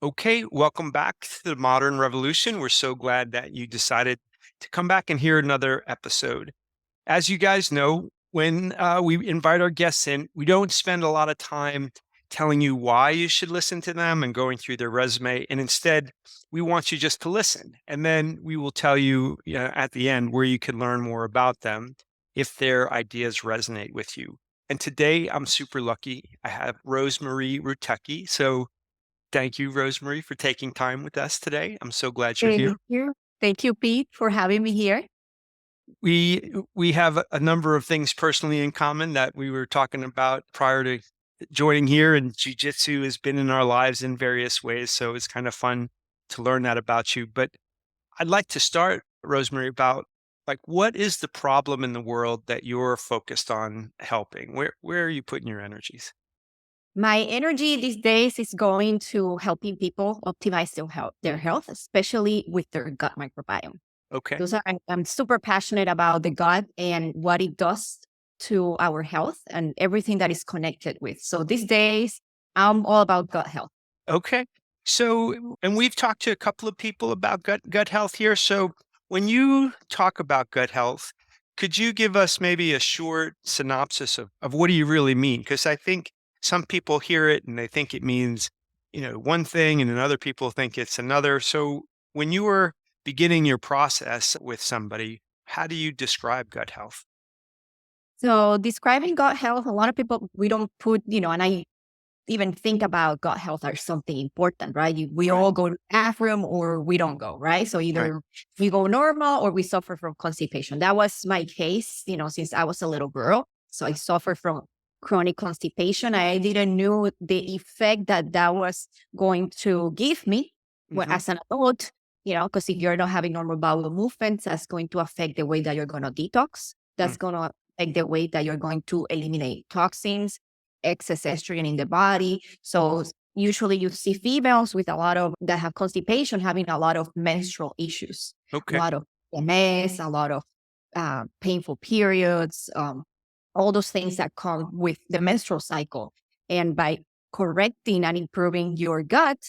Okay, welcome back to the Modern Revolution. We're so glad that you decided to come back and hear another episode. As you guys know, when we invite our guests in, we don't spend a lot of time telling you why you should listen to them and going through their resume. And instead, we want you just to listen. And then we will tell you, at the end where you can learn more about them if their ideas resonate with you. And today, I'm super lucky. I have Rosemarie Rutecki. So thank you, Rosemarie, for taking time with us today. I'm so glad you're here. Thank you. Thank you, Pete, for having me here. We have a number of things personally in common that we were talking about prior to joining here, and jujitsu has been in our lives in various ways. So it's kind of fun to learn that about you. But I'd like to start, Rosemary, about like what is the problem in the world that you're focused on helping? Where are you putting your energies? My energy these days is going to helping people optimize their health, especially with their gut microbiome. Okay. Those are, I'm super passionate about the gut and what it does to our health and everything that is connected with. So these days, I'm all about gut health. Okay. So, and we've talked to a couple of people about gut health here. So, when you talk about gut health, could you give us maybe a short synopsis of what do you really mean? Because I think some people hear it and they think it means, one thing, and then other people think it's another. So, when you were beginning your process with somebody, how do you describe gut health? So describing gut health, a lot of people, we don't put, and I even think about gut health as something important, right? We Right. all go to the bathroom or we don't go, right? So Right. either we go normal or we suffer from constipation. That was my case, since I was a little girl. So I suffered from chronic constipation. I didn't know the effect that that was going to give me Hmm. as an adult, because if you're not having normal bowel movements, that's going to affect the way that you're going to detox. That's going to affect the way that you're going to eliminate toxins, excess estrogen in the body. So usually you see females with a lot of that have constipation having a lot of menstrual issues, a Okay. lot of MS, a lot of painful periods, all those things that come with the menstrual cycle. And by correcting and improving your gut,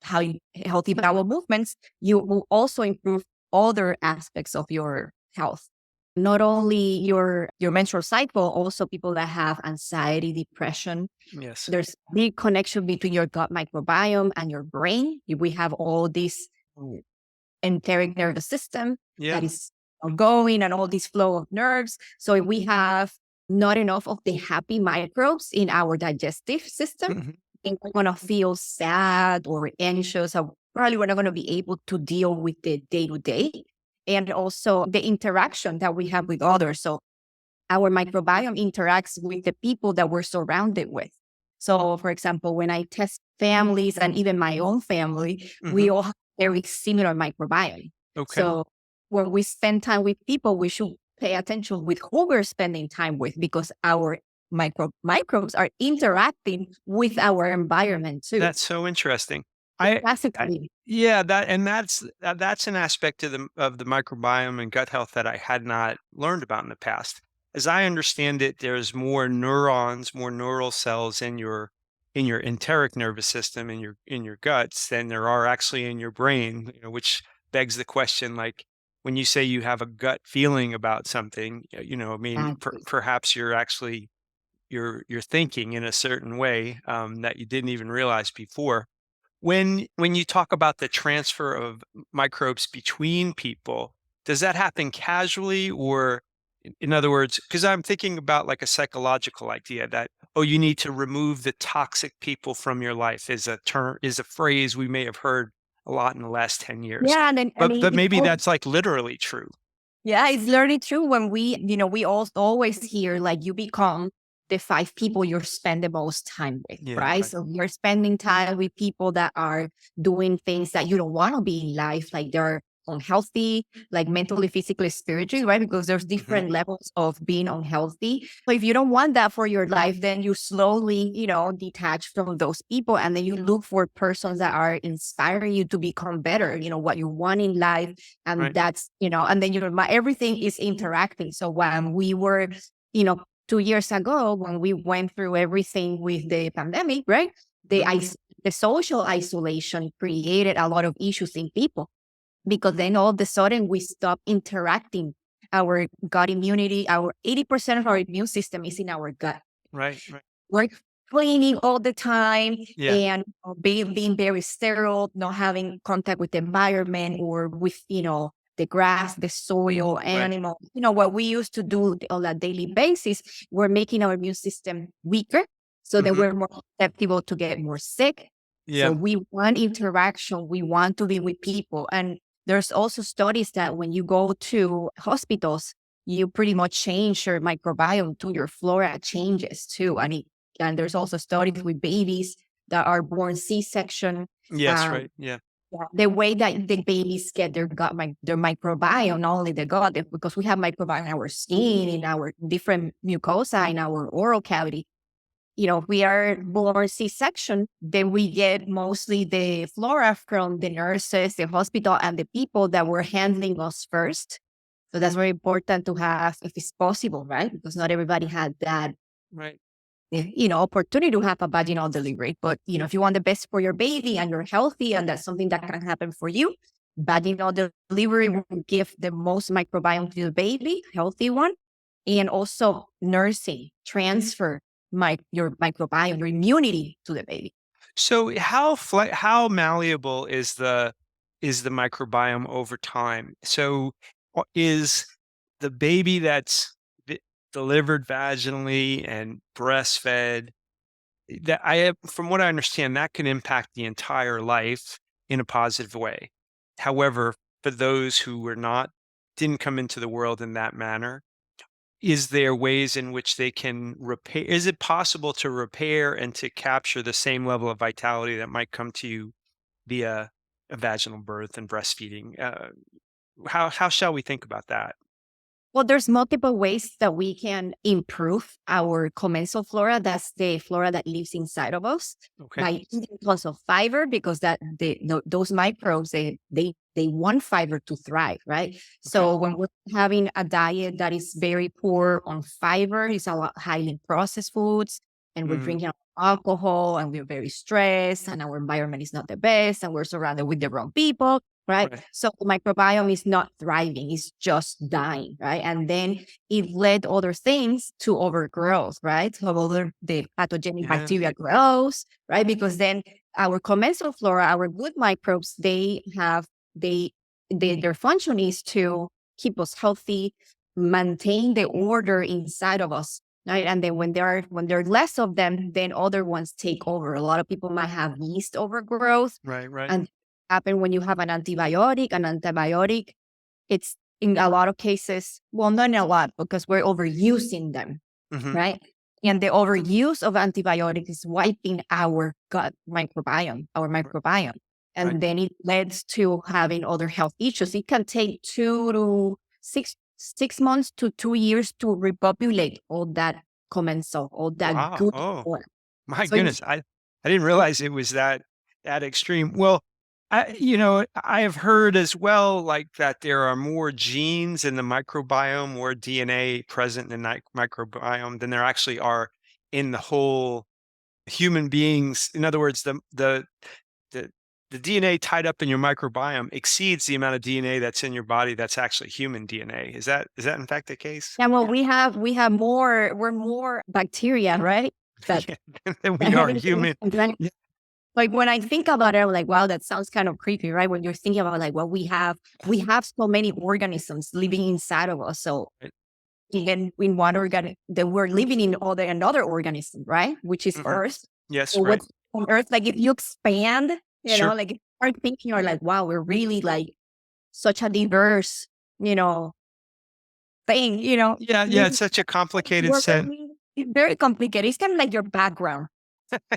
healthy bowel movements, you will also improve other aspects of your health, not only your menstrual cycle, also people that have anxiety, depression. Yes. There's a big connection between your gut microbiome and your brain. We have all this enteric nervous system Yeah. that is ongoing and all this flow of nerves. So if we have not enough of the happy microbes in our digestive system, Hmm. then we're going to feel sad or anxious. Or probably we're not going to be able to deal with the day to day and also the interaction that we have with others. So our microbiome interacts with the people that we're surrounded with. So, for example, when I test families and even my own family, Hmm. we all have very similar microbiome. Okay. So, when we spend time with people, we should pay attention with who we're spending time with because our microbes are interacting with our environment too. That's so interesting. It's I fascinating. yeah, that's an aspect of the microbiome and gut health that I had not learned about in the past. As I understand it, there's more neurons, more neural cells in your enteric nervous system in your guts than there are actually in your brain, which begs the question, like when you say you have a gut feeling about something, I mean, perhaps you're thinking in a certain way that you didn't even realize before. When you talk about the transfer of microbes between people, does that happen casually or in other words, because I'm thinking about like a psychological idea that, oh, you need to remove the toxic people from your life is a phrase we may have heard a lot in the last 10 years. Yeah, and then I But mean, but maybe that's like literally true. yeah, it's learning true when we always hear like you become the five people you spend the most time with, Yeah, right? right. So you're spending time with people that are doing things that you don't want to be in life, like they're unhealthy, like mentally, physically, spiritually, right? Because there's Hmm. different levels of being unhealthy. So if you don't want that for your life, then you slowly, detach from those people and then you look for persons that are inspiring you to become better, what you want in life, and Right. that's, and then, everything is interacting. So when we were, you know, 2 years ago, when we went through everything with the pandemic, right? Mhm. the social isolation created a lot of issues in people because then all of a sudden we stop interacting. Our gut immunity, our 80% of our immune system is in our gut. Right, right. We're cleaning all the time Yeah, and being very sterile, not having contact with the environment or with, the grass, the soil, right. animal, what we used to do on a daily basis, we're making our immune system weaker so that Mhm. we're more susceptible to get more sick. So Yeah, we want interaction. We want to be with people. And there's also studies that when you go to hospitals, you pretty much change your microbiome to your flora changes too. And there's also studies with babies that are born C-section. yes, Um, right, yeah. the way that the babies get their microbiome, not only the gut, because we have microbiome in our skin, in our different mucosa, in our oral cavity. If we are born C-section, then we get mostly the flora from the nurses, the hospital, and the people that were handling us first. So that's very important to have, if it's possible, right? Because not everybody had that Right. opportunity to have a vaginal delivery. But, if you want the best for your baby and you're healthy and that's something that can happen for you, vaginal delivery will give the most microbiome to the baby, healthy one. And also nursing, transfer your microbiome, your immunity to the baby. So how malleable is the microbiome over time? So is the baby that's delivered vaginally and breastfed, that I have, from what I understand, that can impact the entire life in a positive way. However, for those who were not, didn't come into the world in that manner, is there ways in which they can repair? Is it possible to repair and to capture the same level of vitality that might come to you via a vaginal birth and breastfeeding? How shall we think about that? Well, there's multiple ways that we can improve our commensal flora. That's the flora that lives inside of us Okay. by eating tons of fiber, because those microbes they want fiber to thrive, right? Okay. So when we're having a diet that is very poor on fiber, it's a lot highly processed foods, and we're Mm, drinking alcohol, and we're very stressed, and our environment is not the best, and we're surrounded with the wrong people, right? right. So the microbiome is not thriving, it's just dying, right? And then it led other things to overgrowth, right? So the pathogenic Yeah. bacteria grows, right? Because then our commensal flora, our good microbes, they their function is to keep us healthy, maintain the order inside of us. Right. And then when there are less of them, then other ones take over. A lot of people might have yeast overgrowth, Right. Right. and happen when you have an antibiotic. An antibiotic, it's in a lot of cases, well, not in a lot because we're overusing them, Hmm. right? And the overuse of antibiotics is wiping our gut microbiome, our Right. microbiome. Right. And then it leads to having other health issues. It can take 6 months to 2 years to repopulate all that commensal, all that Wow. good Oh, flora. my So goodness. I didn't realize it was that extreme. Well, I have heard as well, like that there are more genes in the microbiome, more DNA present in the microbiome than there actually are in the whole human beings. In other words, the the DNA tied up in your microbiome exceeds the amount of DNA that's in your body that's actually human DNA. Is that in fact the case? yeah, well, we have we're more bacteria, right? That Yeah, than that we are everything. human. Yeah. Like when I think about it, I'm like, wow, that sounds kind of creepy, right? When you're thinking about like what we have so many organisms living inside of us. So Right. even in one organ that we're living in another organism, right? Which is Mhm. Earth. Yes, So right. what's on Earth? Like if you expand, Sure. like if you start thinking, you're like, wow, we're really like such a diverse, you know, thing, Yeah, yeah, it's such a complicated we're set. it's very complicated. It's kind of like your background.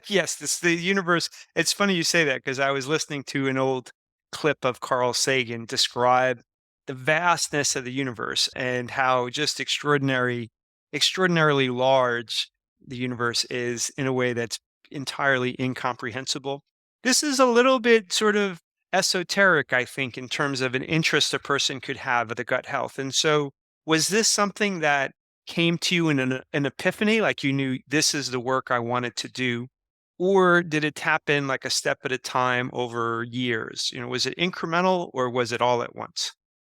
Yes, this the universe. It's funny you say that because I was listening to an old clip of Carl Sagan describe the vastness of the universe and how just extraordinarily large the universe is in a way that's entirely incomprehensible. This is a little bit sort of esoteric, I think, in terms of an interest a person could have with the gut health. And so, was this something that came to you in an epiphany, like you knew this is the work I wanted to do? or did it happen like a step at a time over years? Was it incremental or was it all at once?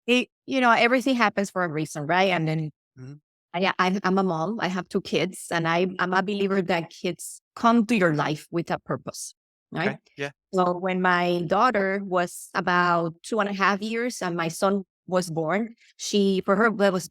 Everything happens for a reason, right? And then Mhm. I'm a mom. I have two kids, and I'm a believer that kids come to your life with a purpose, right? Okay. Yeah. So when my daughter was about 2.5 years and my son was born, for her, that was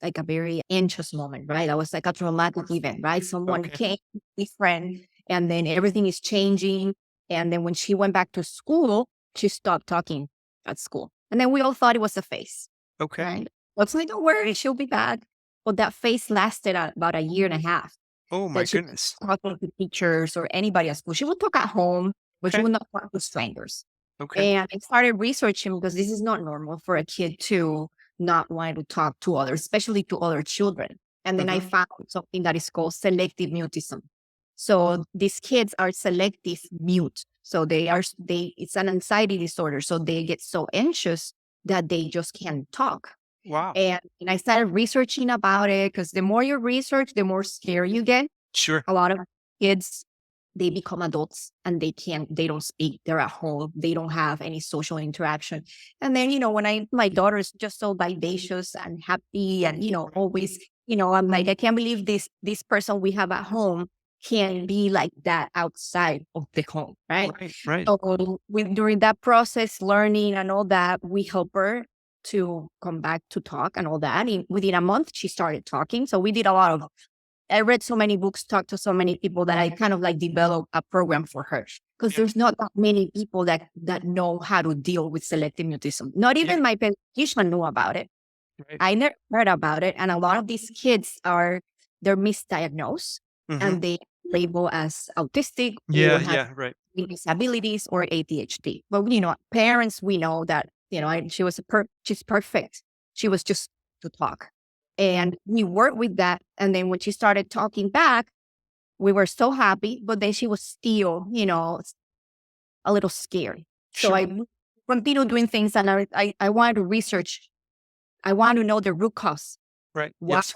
like a very anxious moment, right? That was like a traumatic event, right? Someone Okay. came, friend, and then everything is changing. And then when she went back to school, she stopped talking at school. And then we all thought it was a phase, Okay. right? Let's like, don't worry, she'll be back. But that phase lasted about a year and a half Oh my that she goodness. was talking to teachers or anybody at school. She would talk at home, but she Okay. would not talk to strangers. Okay. And I started researching because this is not normal for a kid to not want to talk to others, especially to other children. And then I Hmm. found something that is called selective mutism. So these kids are selective mute. So it's an anxiety disorder. So they get so anxious that they just can't talk. Wow. And I started researching about it because the more you research, the more scared you get. Sure. A lot of kids, they become adults and they don't speak. They're at home. They don't have any social interaction. And then, when my daughter is just so vivacious and happy and, always, I'm like, I can't believe this person we have at home can be like that outside of the home, right? Right. Right. So during that process, learning and all that, we help her to come back to talk and all that. Within a month, she started talking. So we did a lot of I read so many books, talked to so many people that I kind of like developed a program for her because Yeah. there's not that many people that know how to deal with selective mutism. Not Yeah. even my pediatrician knew about it. Right. I never heard about it, and a lot of these kids they're misdiagnosed Hmm. and they label as autistic Yeah. or have Yeah. Right. disabilities or ADHD. But parents, we know that she's perfect. She was just to talk, and we worked with that. And then when she started talking back, we were so happy. But then she was still, a little scared. So Sure. I continued doing things, and I wanted to research. I want to know the root cause. Right. Why? Yes.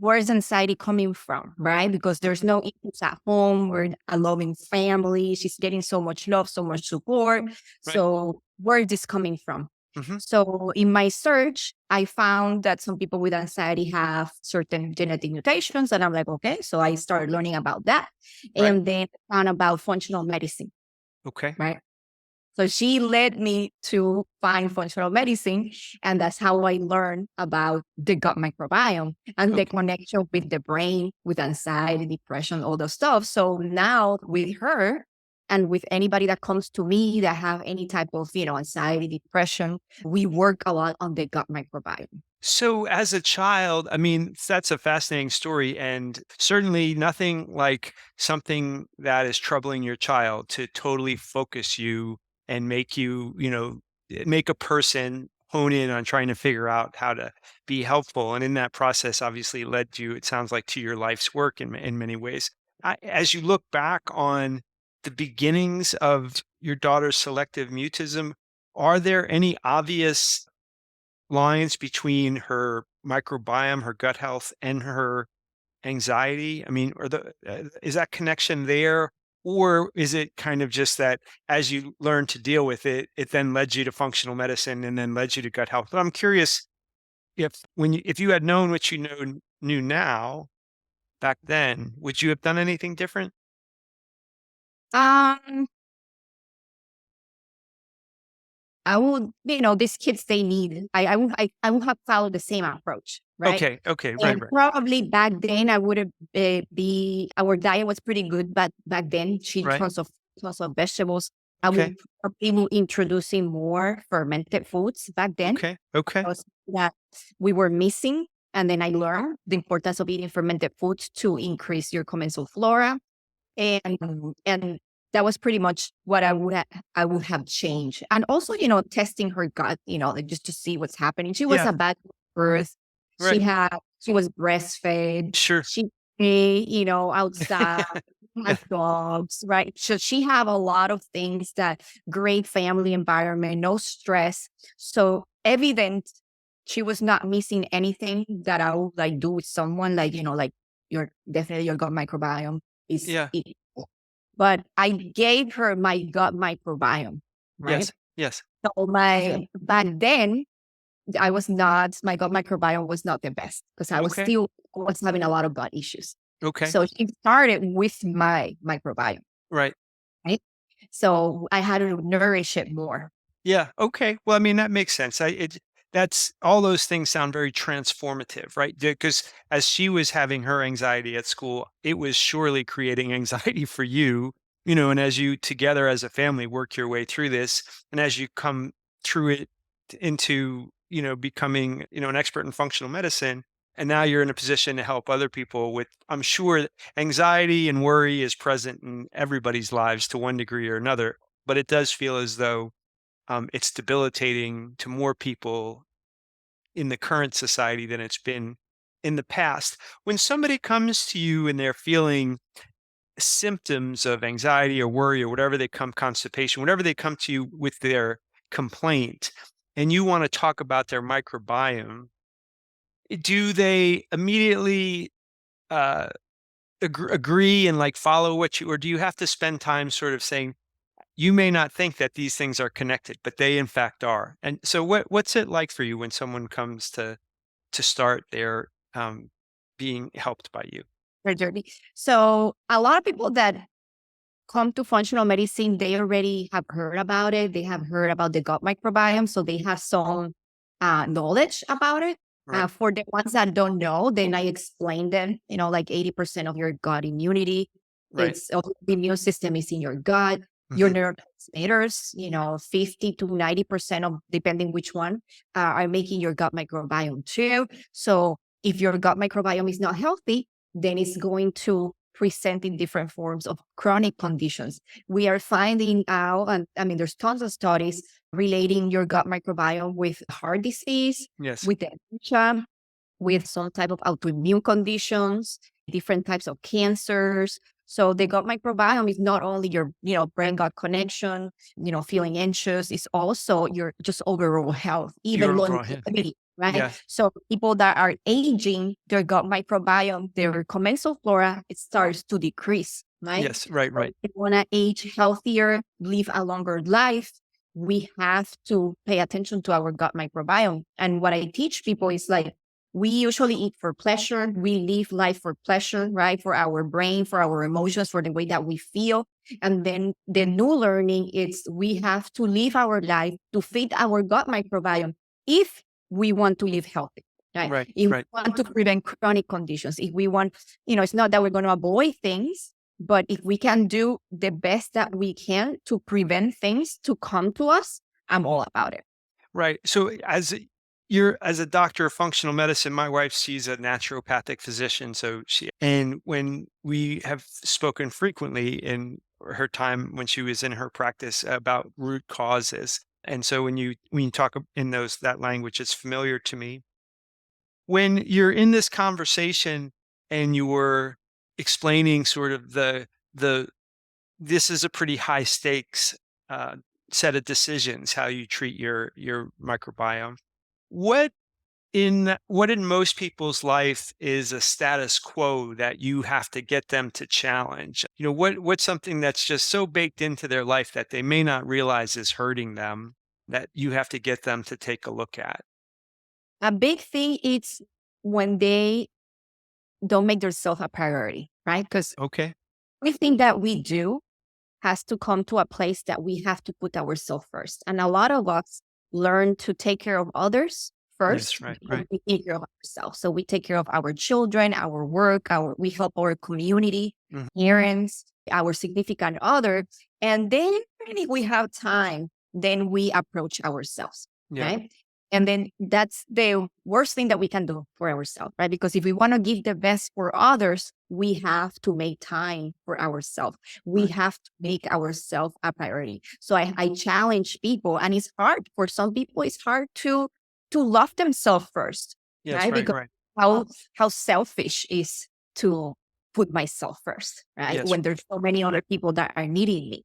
Where is anxiety coming from? Right? Because there's Hmm. no issues at home. We're a loving family. She's getting so much love, so much support. Right. So where is this coming from? Hmm. So in my search, I found that some people with anxiety have certain genetic mutations. And I'm like, okay. So I started learning about that. Right. And then I found about functional medicine, Okay. right? So she led me to find functional medicine, and that's how I learned about the gut microbiome and the Okay. connection with the brain, with anxiety, depression, all those stuff. So now with her and with anybody that comes to me that have any type of, anxiety, depression, we work a lot on the gut microbiome. So, as a child, I mean, that's a fascinating story, and certainly nothing like something that is troubling your child to totally focus you and make you, make a person hone in on trying to figure out how to be helpful. And in that process, obviously, led you, it sounds like, to your life's work in many ways. As you look back on the beginnings of your daughter's selective mutism, are there any obvious lines between her microbiome, her gut health, and her anxiety? I mean, is that connection there, or is it kind of just that as you learn to deal with it, it then led you to functional medicine and then led you to gut health? But I'm curious if you had known what you knew now back then, would you have done anything different? Um, I would, these kids they need. I would have followed the same approach, right? Okay, okay, right, And right, probably back then, I would have be our diet was pretty good, but back then, she right. tons of vegetables. I Okay, would probably be introducing more fermented foods back then. okay, okay, Was that we were missing, and then I learned the importance of eating fermented foods to increase your commensal flora, and that was pretty much what I would have changed. And also, testing her gut, like just to see what's happening. She was yeah, a bad birth. right, She was breastfed. sure, She ate, outside, had dogs, right? So she have a lot of things that great family environment, no stress. So evident she was not missing anything that I would like do with someone like, like your definitely your gut microbiome is yeah. but I gave her my gut microbiome, right? Yes. Yes. So my back then, I was not my gut microbiome was not the best because I was Okay. still was having a lot of gut issues. Okay. So she started with my microbiome, Right. right? So I had to nourish it more. Yeah. Okay. Well, I mean, that makes sense. That's all those things sound very transformative, right? Because as she was having her anxiety at school, it was surely creating anxiety for you, and as you together as a family work your way through this, and as you come through it into, becoming, an expert in functional medicine, and now you're in a position to help other people with, I'm sure that anxiety and worry is present in everybody's lives to one degree or another, but it does feel as though it's debilitating to more people in the current society than it's been in the past. When somebody comes to you and they're feeling symptoms of anxiety or worry or whatever they come, constipation, whatever they come to you with their complaint, and you want to talk about their microbiome, do they immediately uh, agree and like follow what you, or do you have to spend time sort of saying, you may not think that these things are connected, but they in fact are. And so what's it like for you when someone comes to start their being helped by you? Very dirty. So a lot of people that come to functional medicine, they already have heard about it. They have heard about the gut microbiome, so they have some knowledge about it. Right. For the ones that don't know, then I explain them. Like 80% of your gut immunity, Right. it's the immune system is in your gut. Your Hmm. neurotransmitters, 50 to 90% of depending which one, are making your gut microbiome too. So if your gut microbiome is not healthy, then it's going to present in different forms of chronic conditions. We are finding out, and I mean, there's tons of studies relating your gut microbiome with heart disease, Yes. with dementia, with some type of autoimmune conditions, different types of cancers. So the gut microbiome is not only your, brain gut connection, feeling anxious, it's also your just overall health, Your even overall health. longevity, right? Yes. So people that are aging, their gut microbiome, their commensal flora, it starts to decrease, right? Yes. Right. So Right. if we want to age healthier, live a longer life, we have to pay attention to our gut microbiome. And what I teach people is like, we usually eat for pleasure. We live life for pleasure, right? For our brain, for our emotions, for the way that we feel. And then the new learning is we have to live our life to feed our gut microbiome if we want to live healthy, right? Right. If we Right. want to prevent chronic conditions, if we want, it's not that we're going to avoid things, but if we can do the best that we can to prevent things to come to us, I'm all about it. Right. So you're as a doctor of functional medicine, my wife, she's a naturopathic physician. So and when we have spoken frequently in her time when she was in her practice about root causes. And so when you talk in that language, it's familiar to me. When you're in this conversation and you were explaining sort of the this is a pretty high stakes uh, set of decisions how you treat your microbiome. What what in most people's life is a status quo that you have to get them to challenge? What's something that's just so baked into their life that they may not realize is hurting them that you have to get them to take a look at? A big thing is when they don't make themselves a priority, right? Because Okay. everything that we do has to come to a place that we have to put ourselves first. And a lot of us learn to take care of others Yes. first Right. before Right. we take care of ourselves. So we take care of our children, our work, we help our community, Mhm. parents, our significant other. And then if we have time, then we approach ourselves, Yeah. right? And then that's the worst thing that we can do for ourselves, right? Because if we want to give the best for others, we have to make time for ourselves. We Right. have to make ourselves a priority. So I challenge people, and it's hard for some people. It's hard to love themselves first, Yes. right? Right. Because Right. how selfish is to put myself first, right? Yes. When there's so many other people that are needing me.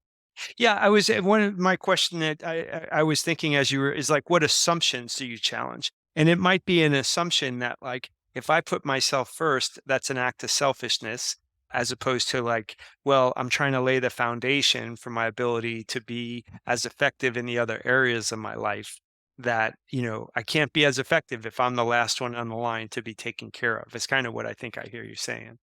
Yeah, I was one of my question that I was thinking as you were is like, what assumptions do you challenge? And it might be an assumption that like, if I put myself first, that's an act of selfishness. as opposed to like, well, I'm trying to lay the foundation for my ability to be as effective in the other areas of my life that, I can't be as effective if I'm the last one on the line to be taken care of. It's kind of what I think I hear you saying.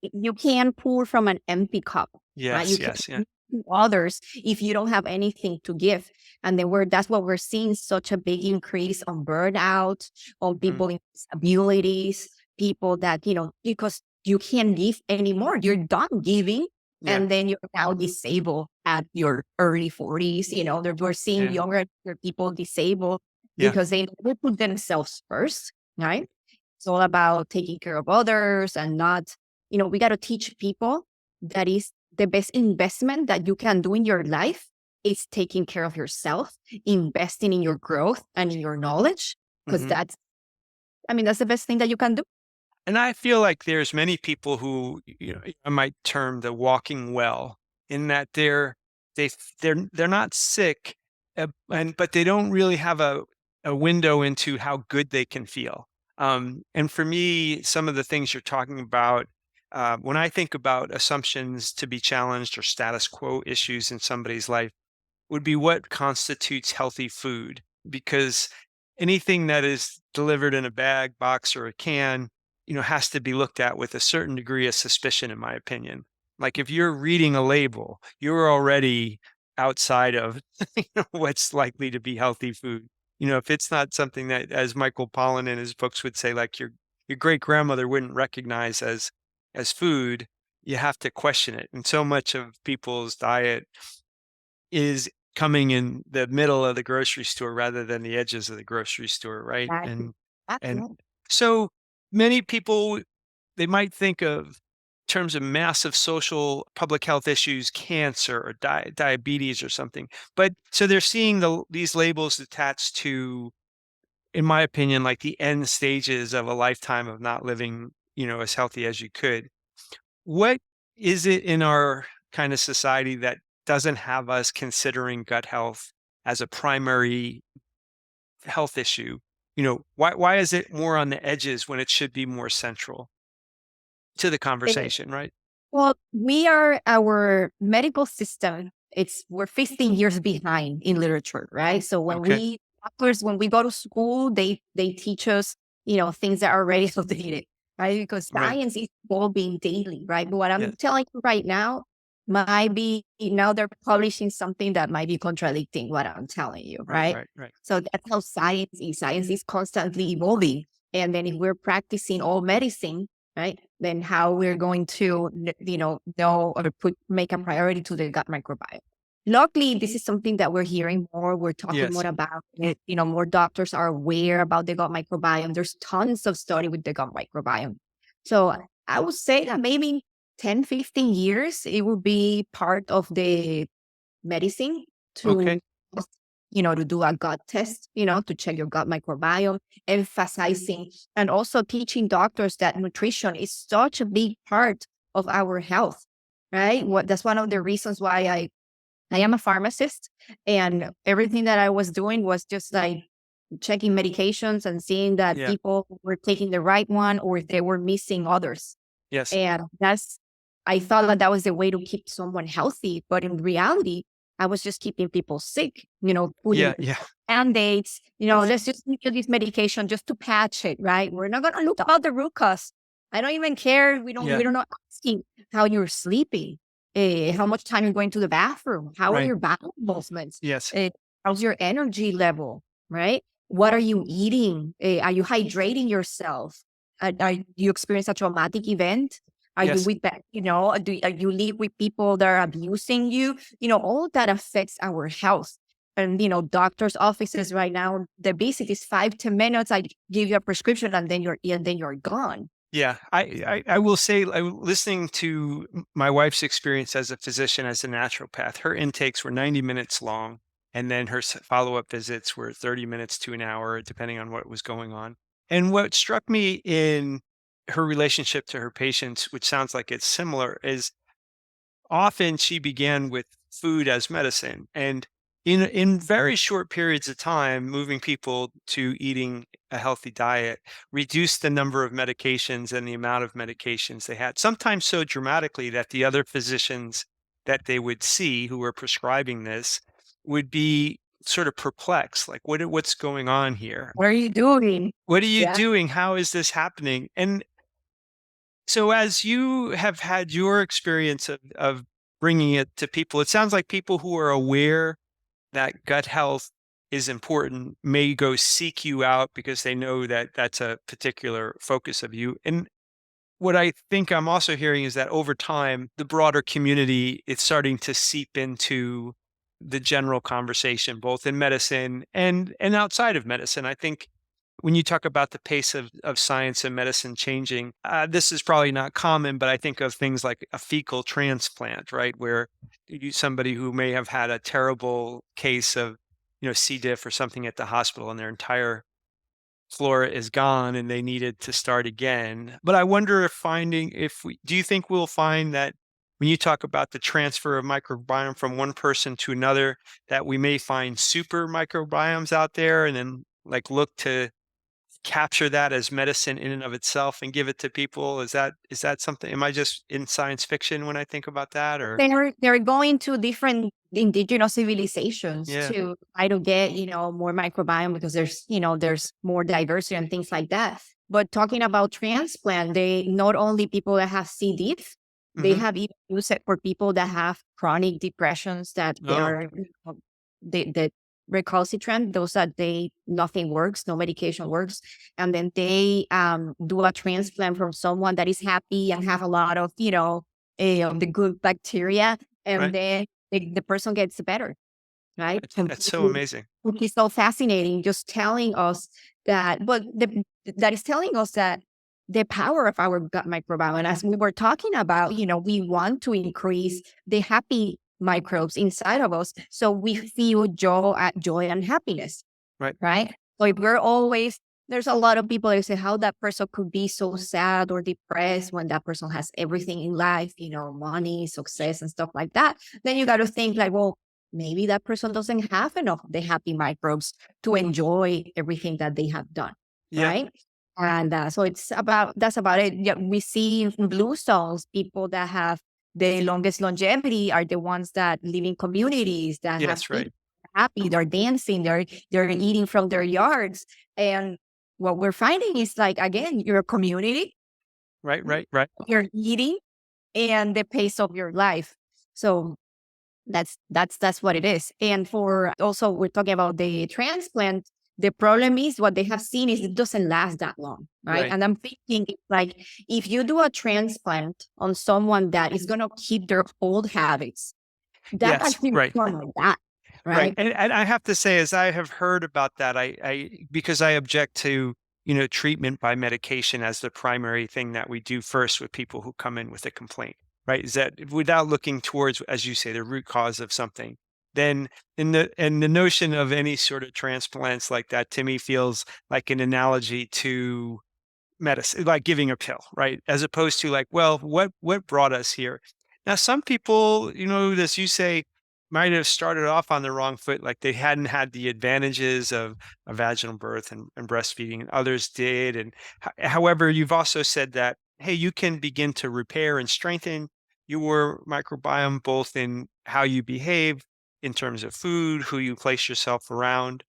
You can't pour from an empty cup, right? You Yes, can yes, yeah. give to others if you don't have anything to give. And then that's what we're seeing such a big increase on burnout, on Mhm. people with disabilities, people that, because you can't give anymore. You're done giving. Yeah, And then you're now disabled at your early 40s. We're seeing yeah, younger people disabled yeah. because they never put themselves first, right? It's all about taking care of others and not, we got to teach people that is the best investment that you can do in your life is taking care of yourself, investing in your growth and in your knowledge, because Mhm. that's the best thing that you can do. And I feel like there's many people who, I might term the walking well, in that they're not sick, but they don't really have a window into how good they can feel. And for me, some of the things you're talking about, when I think about assumptions to be challenged or status quo issues in somebody's life, would be what constitutes healthy food, because anything that is delivered in a bag, box, or a can, has to be looked at with a certain degree of suspicion, in my opinion. Like if you're reading a label, you're already outside of what's likely to be healthy food. If it's not something that, as Michael Pollan in his books would say, like your great grandmother wouldn't recognize as food, you have to question it. And so much of people's diet is coming in the middle of the grocery store rather than the edges of the grocery store, right? Exactly. And Absolutely. so many people, they might think of terms of massive social public health issues, cancer or diabetes or something. But so they're seeing these labels attached to, in my opinion, like the end stages of a lifetime of not living, as healthy as you could. What is it in our kind of society that doesn't have us considering gut health as a primary health issue? Why is it more on the edges when it should be more central to the conversation, right? Well, our medical system, we're 15 years behind in literature, right? So Okay. when we go to school, they teach us, things that are already outdated, right? Because Right. science is evolving daily, right? But what Yeah. I'm telling you right now might be now they're publishing something that might be contradicting what I'm telling you, Right. right? Right. Right. So that's how science is. Science is constantly evolving. And then if we're practicing all medicine, right? Then how we're going to, know or make a priority to the gut microbiome. Luckily, this is something that we're hearing more. We're talking more Yes. about it. More doctors are aware about the gut microbiome. There's tons of study with the gut microbiome. So I would say that maybe 10, 15 years, it will be part of the medicine Okay. to to do a gut test, to check your gut microbiome, emphasizing and also teaching doctors that nutrition is such a big part of our health, right? That's one of the reasons why I am a pharmacist, and everything that I was doing was just like checking medications and seeing that Yeah. people were taking the right one or if they were missing others. Yes. And I thought that was the way to keep someone healthy. But in reality, I was just keeping people sick, Yeah. putting Yeah. band-aids, let's just give you this medication just to patch it, right? We're not going to look about the root cause. I don't even care. Yeah. We're not asking how you're sleeping, how much time you're going to the bathroom, how are Right. your bowel movements, Yes. how's your energy level, right? What are you eating? Are you hydrating yourself? Are you experience a traumatic event? Are you Yes. with that? Are you live with people that are abusing you? All that affects our health. And doctors' offices right now, the visit is 5 to 10 minutes. I give you a prescription, and then you're gone. Yeah, I will say, listening to my wife's experience as a physician, as a naturopath, her intakes were 90 minutes long, and then her follow-up visits were 30 minutes to an hour, depending on what was going on. And what struck me in her relationship to her patients, which sounds like it's similar, is often she began with food as medicine. And, in very short periods of time, moving people to eating a healthy diet reduced the number of medications and the amount of medications they had, sometimes so dramatically that the other physicians that they would see who were prescribing this would be sort of perplexed, like, what's going on here? What are you doing? What are you Yeah. doing? How is this happening? And so, as you have had your experience of bringing it to people, it sounds like people who are aware that gut health is important may go seek you out because they know that that's a particular focus of you. And what I think I'm also hearing is that over time, the broader community is starting to seep into the general conversation, both in medicine and outside of medicine. I think when you talk about the pace of science and medicine changing, this is probably not common, but I think of things like a fecal transplant, right? Where somebody who may have had a terrible case of, C. diff or something at the hospital and their entire flora is gone and they needed to start again. But I wonder do you think we'll find that when you talk about the transfer of microbiome from one person to another, that we may find super microbiomes out there and then like look to capture that as medicine in and of itself and give it to people? Is that something? Am I just in science fiction when I think about that? Or They're going to different indigenous civilizations yeah. to try to get, more microbiome because there's more diversity and things like that. But talking about transplant, they not only people that have C. diff, they Hmm. have even used it for people that have chronic depressions that they Oh, are the recalcitrant, those that they nothing works, no medication works. And then they do a transplant from someone that is happy and have a lot of, the good bacteria, and right. then the person gets better, right? That's so amazing. Which is so fascinating, just telling us that, that is telling us that the power of our gut microbiome. And as we were talking about, we want to increase the happy microbes inside of us so we feel joy and happiness, Right. right? So if we're always, there's a lot of people that say how that person could be so sad or depressed when that person has everything in life, money, success, and stuff like that. Then you got to think like, well, maybe that person doesn't have enough of the happy microbes to enjoy everything that they have done, Yeah. right? And so that's about it. Yeah, we see in blue zones people that have the longest longevity are the ones that live in communities that have Yes. Right. happy, they're dancing, they're eating from their yards. And what we're finding is like again, your community, Right. Right. Right. you're eating, and the pace of your life. So that's what it is. And for also we're talking about the transplant. The problem is what they have seen is it doesn't last that long, right? Right. And I'm thinking like if you do a transplant on someone that is gonna keep their old habits, that Yes. actually Right. more like that, Right. right? And I have to say, as I have heard about that, because I object to, treatment by medication as the primary thing that we do first with people who come in with a complaint, right? Is that without looking towards, as you say, the root cause of something, then the notion of any sort of transplants like that to me feels like an analogy to medicine, like giving a pill, right? As opposed to like, well, what brought us here? Now, some people, as you say, might have started off on the wrong foot, like they hadn't had the advantages of a vaginal birth and breastfeeding, and others did. And however, you've also said that, hey, you can begin to repair and strengthen your microbiome, both in how you behave in terms of food, who you place yourself around.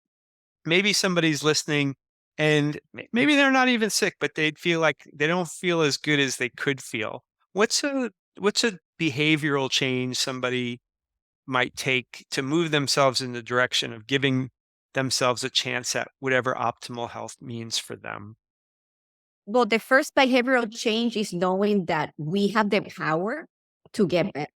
Maybe somebody's listening and maybe they're not even sick, but they'd feel like they don't feel as good as they could feel. What's a behavioral change somebody might take to move themselves in the direction of giving themselves a chance at whatever optimal health means for them? Well, the first behavioral change is knowing that we have the power to get better.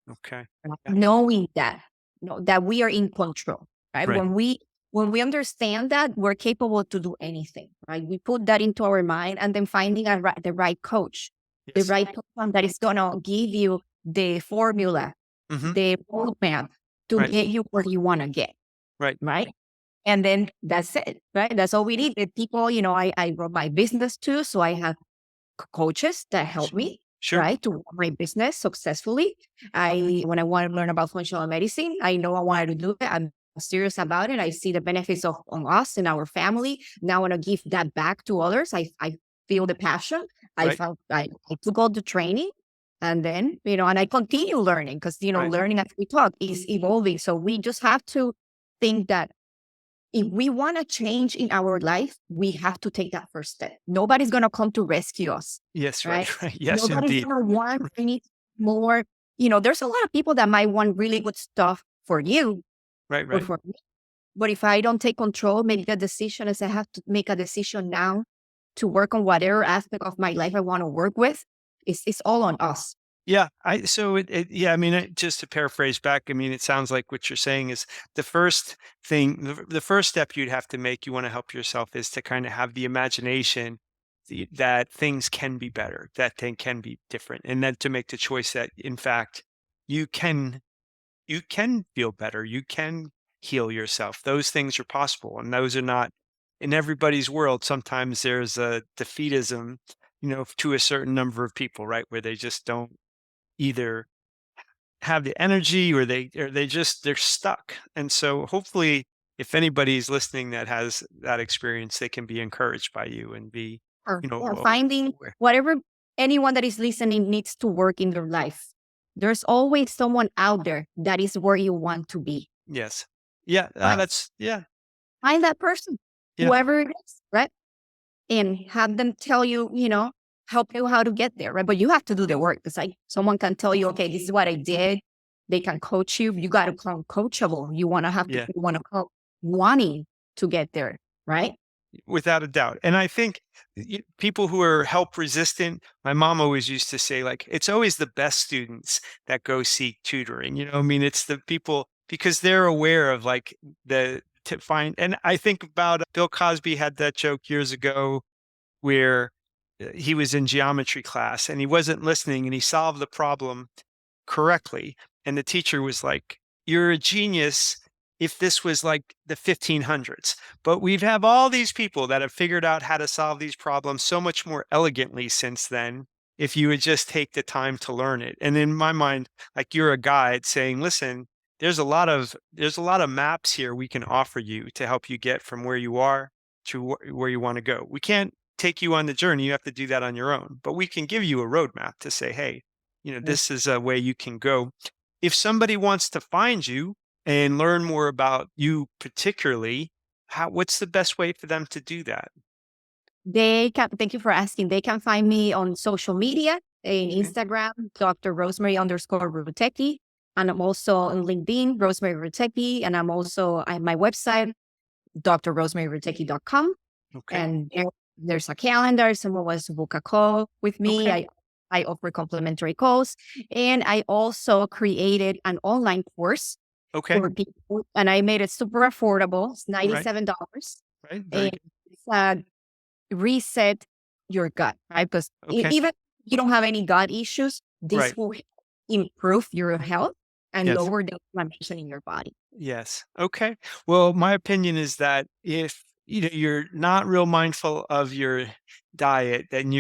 Okay. Right? Yeah. Knowing that, that we are in control, right? Right. When we understand that, we're capable to do anything, right? We put that into our mind, and then finding the right coach, the Yes. right person that is gonna give you the formula, Hmm. the roadmap to Right. get you where you want to get, Right. right? And then that's it, right? That's all we need. The people, I run my business too, so I have coaches that help me, Sure. right, to run my business successfully. When I want to learn about functional medicine, I know I wanted to do it. serious about it. I see the benefits of on us and our family. Now I want to give that back to others. I feel the passion. Right. I took all the training, and then, and I continue learning because, Right. learning as we talk is evolving. So we just have to think that if we want to change in our life, we have to take that first step. Nobody's going to come to rescue us, Yes. right? Right. Right. Yes, Nobody's indeed. going to want any more. There's a lot of people that might want really good stuff for you Right. or Right. for me. But if I don't take control, make the decision as I have to make a decision now to work on whatever aspect of my life I want to work with, it's all on us. Yeah, yeah, I mean, just to paraphrase back, I mean, it sounds like what you're saying is the first thing, the first step you'd have to make, you want to help yourself, is to kind of have the imagination that things can be better, that thing can be different, and then to make the choice that, in fact, you can you can feel better, you can heal yourself. Those things are possible, and those are not in everybody's world. Sometimes there's a defeatism, to a certain number of people, right, where they just don't either have the energy, or they're stuck. And so hopefully, if anybody's listening that has that experience, they can be encouraged by you and be, Or well, finding aware. whatever anyone that is listening needs to work in their life. There's always someone out there that is where you want to be. Yes. Yeah. Right? That's yeah. Find that person, Yeah. whoever it is, right? And have them tell you, help you how to get there, right? But you have to do the work. It's like someone can tell you, okay, this is what I did. They can coach you. You got to come coachable. Yeah. You want to come wanting to get there, right? Without a doubt. And I think people who are help resistant, my mom always used to say, like, it's always the best students that go seek tutoring. I mean, it's the people because they're aware of like the to find. And I think about Bill Cosby had that joke years ago where he was in geometry class and he wasn't listening and he solved the problem correctly. And the teacher was like, "You're a genius if this was like the 1500s. But we've have all these people that have figured out how to solve these problems so much more elegantly since then. If you would just take the time to learn it." And in my mind, like you're a guide saying, "Listen, there's a lot of maps here we can offer you to help you get from where you are to where you want to go. We can't take you on the journey. You have to do that on your own. But we can give you a roadmap to say, hey, this is a way you can go." If somebody wants to find you and learn more about you particularly, what's the best way for them to do that? They can, thank you for asking. They can find me on social media in Okay. Instagram, Dr. Rosemary underscore Rutecki. And I'm also on LinkedIn, Rosemary Rutecki. And I have my website, drrosemaryRutecki.com. Okay. And there's a calendar. Someone wants to book a call with me. Okay. I offer complimentary calls. And I also created an online course Okay. for people. And I made it super affordable. It's Right. $97. Right. Very And good. it's reset your gut, right? Because Okay. even if you don't have any gut issues, this Right. will improve your health and Yes. lower the inflammation in your body. Yes. Okay. Well, my opinion is that if you're not real mindful of your diet, then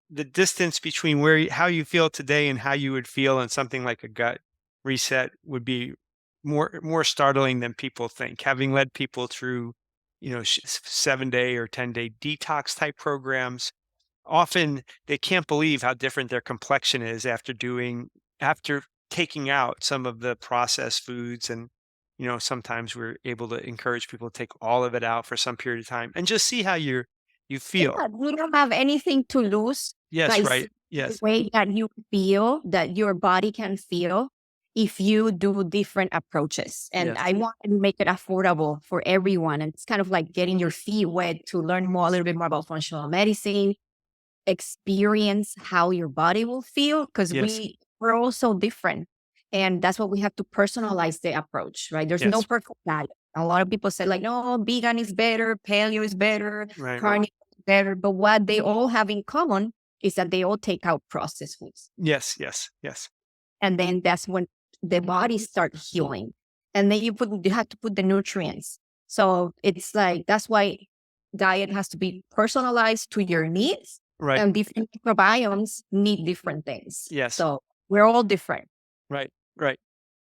the distance between how you feel today and how you would feel in something like a gut reset would be more startling than people think. Having led people through, 7-day or 10-day detox type programs, often they can't believe how different their complexion is after taking out some of the processed foods. And sometimes we're able to encourage people to take all of it out for some period of time and just see how you feel. Yeah, you don't have anything to lose Yes, by right. seeing the Yes. way that you feel, that your body can feel if you do different approaches. And Yes. I want to make it affordable for everyone. And it's kind of like getting your feet wet to learn more, a little bit more about functional medicine, experience how your body will feel because Yes. we're all so different, and that's what we have to personalize the approach, right? There's no Yes. perfect diet. A lot of people say like, no, vegan is better, paleo is better, Right. carnivore is better, but what they all have in common is that they all take out processed foods, Yes. Yes. Yes. and then that's when the body start healing, and then you have to put the nutrients. So it's like that's why diet has to be personalized to your needs, Right. and different microbiomes need different things. Yes. So we're all different. Right. Right.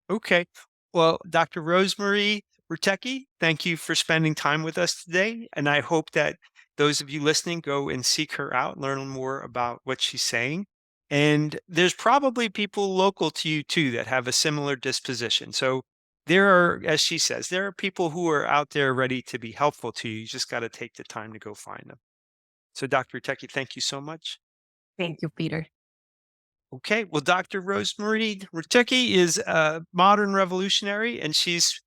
Okay. Well, Dr. Rosemarie Rutecki, thank you for spending time with us today. And I hope that those of you listening go and seek her out, learn more about what she's saying. And there's probably people local to you too that have a similar disposition. So there are, as she says, there are people who are out there ready to be helpful to you. You just got to take the time to go find them. So, Dr. Rutecki, thank you so much. Thank you, Peter. Okay, well, Dr. Rosemarie Rutecki is a modern revolutionary, and she's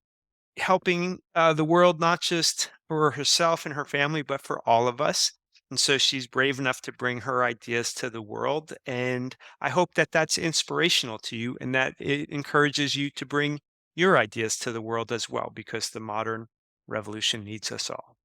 helping the world not just for herself and her family, but for all of us. And so she's brave enough to bring her ideas to the world. And I hope that that's inspirational to you and that it encourages you to bring your ideas to the world as well, because the modern revolution needs us all.